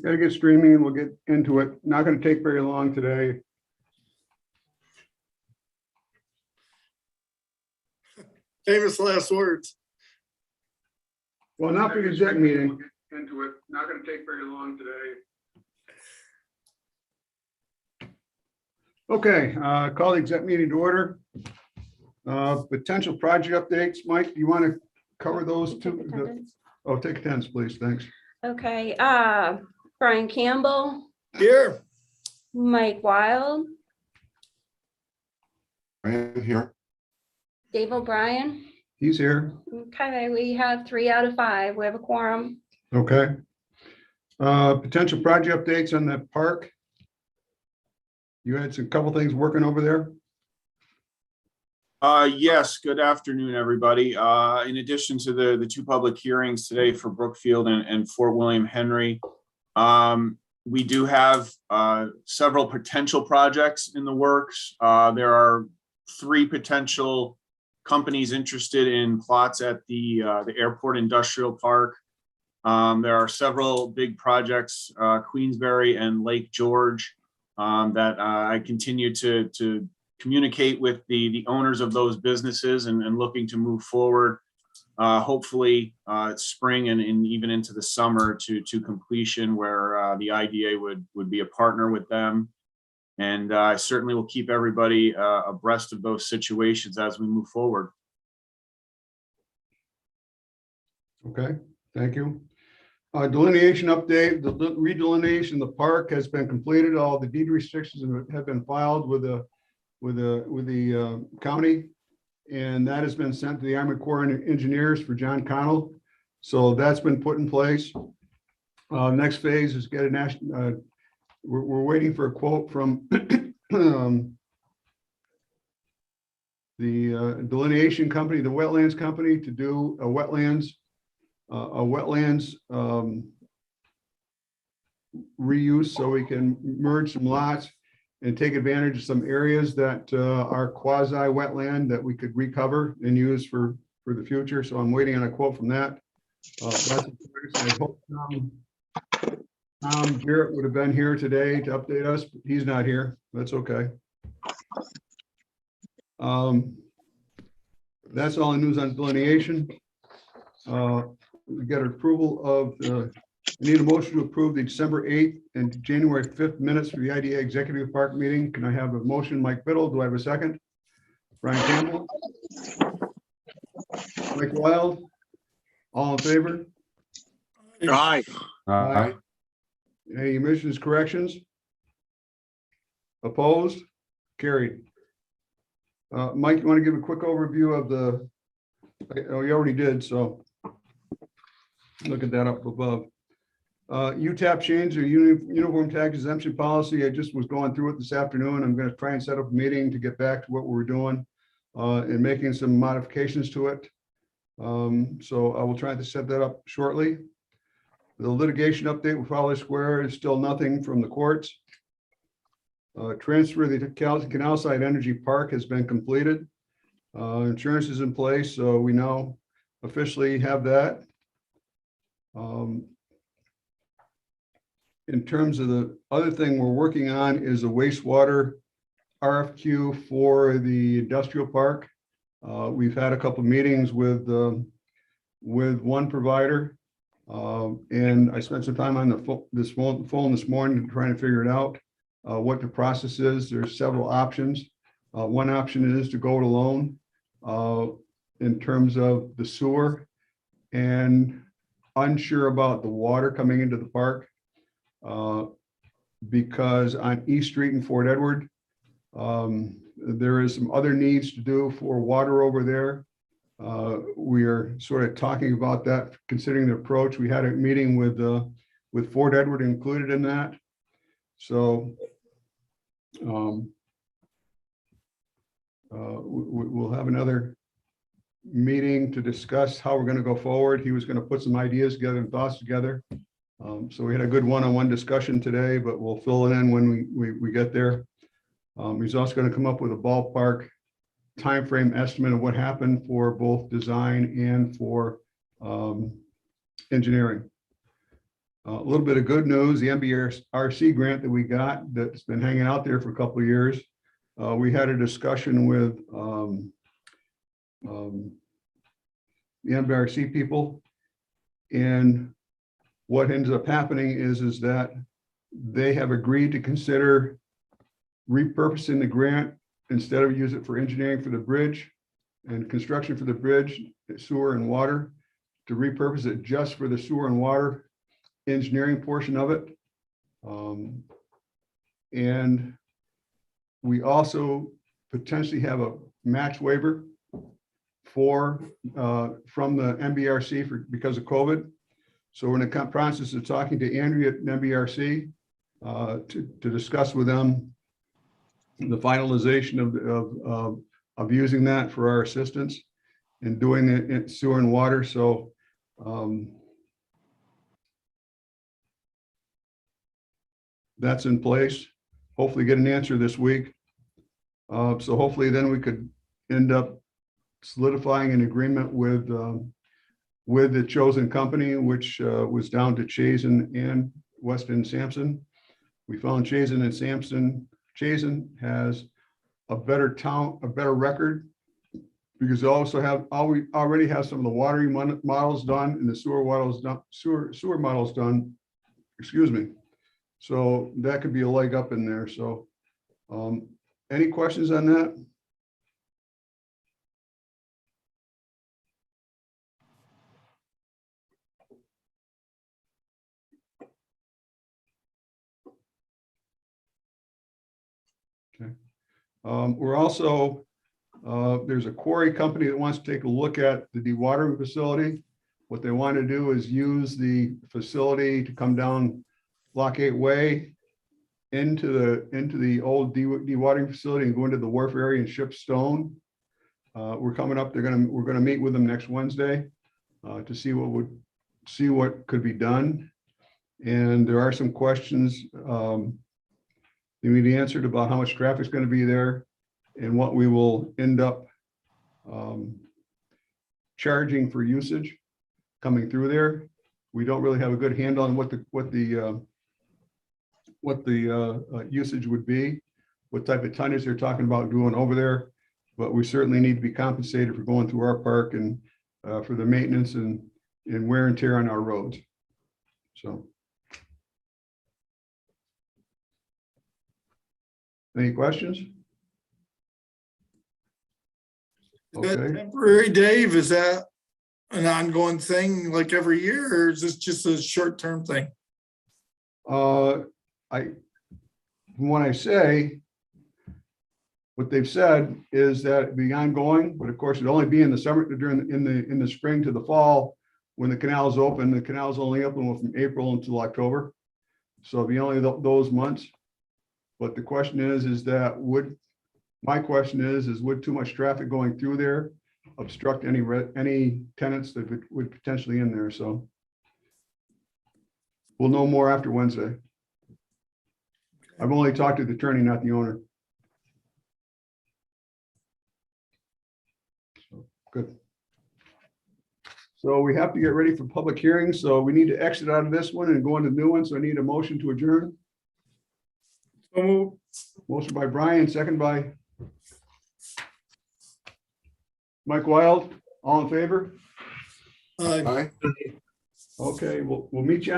Gotta get streaming and we'll get into it. Not gonna take very long today. Famous last words. Well, not for the exec meeting. Into it. Not gonna take very long today. Okay, call the exec meeting to order. Potential project updates. Mike, do you want to cover those two? Oh, take attendance, please. Thanks. Okay, Brian Campbell, Here. Mike Wild, Right here. Dave O'Brien. He's here. Okay, we have 3 out of 5. We have a quorum. Okay. Potential project updates on the park. You had a couple things working over there. Yes, good afternoon, everybody. In addition to the 2 public hearings today for Brookfield and Fort William Henry, we do have several potential projects in the works. There are 3 potential companies interested in plots at the Airport Industrial Park. There are several big projects, Queensbury and Lake George, that I continue to communicate with the owners of those businesses and looking to move forward, hopefully spring and even into the summer to completion, where the IDA would be a partner with them. And I certainly will keep everybody abreast of those situations as we move forward. Okay, thank you. Delineation update. The redelineation of the park has been completed. All the deed restrictions have been filed with the county, and that has been sent to the Army Corps of Engineers for John Connell. So that's been put in place. Next phase is get a national. We're waiting for a quote from the delineation company, the wetlands company, to do a wetlands reuse, so we can merge some lots and take advantage of some areas that are quasi wetland that we could recover and use for the future. So I'm waiting on a quote from that. I hope Tom Garrett would have been here today to update us, but he's not here. That's okay. That's all the news on delineation. We got approval of I need a motion to approve the December 8th and January 5th minutes for the IDA Executive Park meeting. Can I have a motion? Mike Biddle, do I have a second? Brian Campbell? Mike Wild? All in favor? Aye. Aye. Any omissions, corrections? Opposed? Carried. Mike, you want to give a quick overview of the, oh, you already did, so look at that up above. UTAP change or uniform tax exemption policy. I just was going through it this afternoon. I'm going to try and set up a meeting to get back to what we're doing and making some modifications to it. So I will try to set that up shortly. The litigation update with Fowler Square is still nothing from the courts. Transfer of the Canalside Energy Park has been completed. Insurance is in place, so we now officially have that. In terms of the other thing we're working on is a wastewater RFQ for the industrial park. We've had a couple of meetings with one provider, and I spent some time on the phone this morning trying to figure it out, what the process is. There's several options. One option is to go it alone in terms of the sewer, and unsure about the water coming into the park because on East Street in Fort Edward, there is some other needs to do for water over there. We are sort of talking about that, considering the approach. We had a meeting with Fort Edward included in that. So we'll have another meeting to discuss how we're going to go forward. He was going to put some ideas together and thoughts together. So we had a good one-on-one discussion today, but we'll fill it in when we get there. He's also going to come up with a ballpark timeframe estimate of what happened for both design and for engineering. A little bit of good news, the MBRC grant that we got that's been hanging out there for a couple of years. We had a discussion with the MBRC people. And what ends up happening is that they have agreed to consider repurposing the grant instead of use it for engineering for the bridge and construction for the bridge, sewer and water, to repurpose it just for the sewer and water engineering portion of it. And we also potentially have a match waiver for from the MBRC because of COVID. So we're in the process of talking to Andrea at MBRC to discuss with them the finalization of using that for our assistance and doing it in sewer and water. So that's in place. Hopefully get an answer this week. So hopefully then we could end up solidifying an agreement with the chosen company, which was down to Chazen and Weston Sampson. We found Chazen and Sampson. Chazen has a better record because they also already have some of the watering models done and the sewer models done. Excuse me. So that could be a leg up in there. So any questions on that? Okay. We're also, there's a quarry company that wants to take a look at the dewatering facility. What they want to do is use the facility to come down Block 8 Way into the old dewatering facility and go into the wharf area and ship stone. We're coming up. We're gonna meet with them next Wednesday to see what could be done. And there are some questions they need answered about how much traffic is going to be there and what we will end up charging for usage coming through there. We don't really have a good handle on what the usage would be, what type of tonnage they're talking about doing over there. But we certainly need to be compensated for going through our park and for the maintenance and wear and tear on our roads. So. Any questions? That Okay, temporary, Dave, is that an ongoing thing like every year, or is this just a short-term thing? from what I say, what they've said is that it'd be ongoing, but of course it'd only be in the summer, in the spring to the fall, when the canal is open. The canal is only open from April until October. So it'd be only those months. But the question is that my question is would too much traffic going through there obstruct any tenants that would potentially in there? So we'll know more after Wednesday. I've only talked to the attorney, not the owner. So, good. So we have to get ready for public hearings. So we need to exit out of this one and go into the new one. So I need a motion to adjourn. So moved. Motion by Brian, second by Mike Wild. All in favor? Aye. Okay, we'll meet you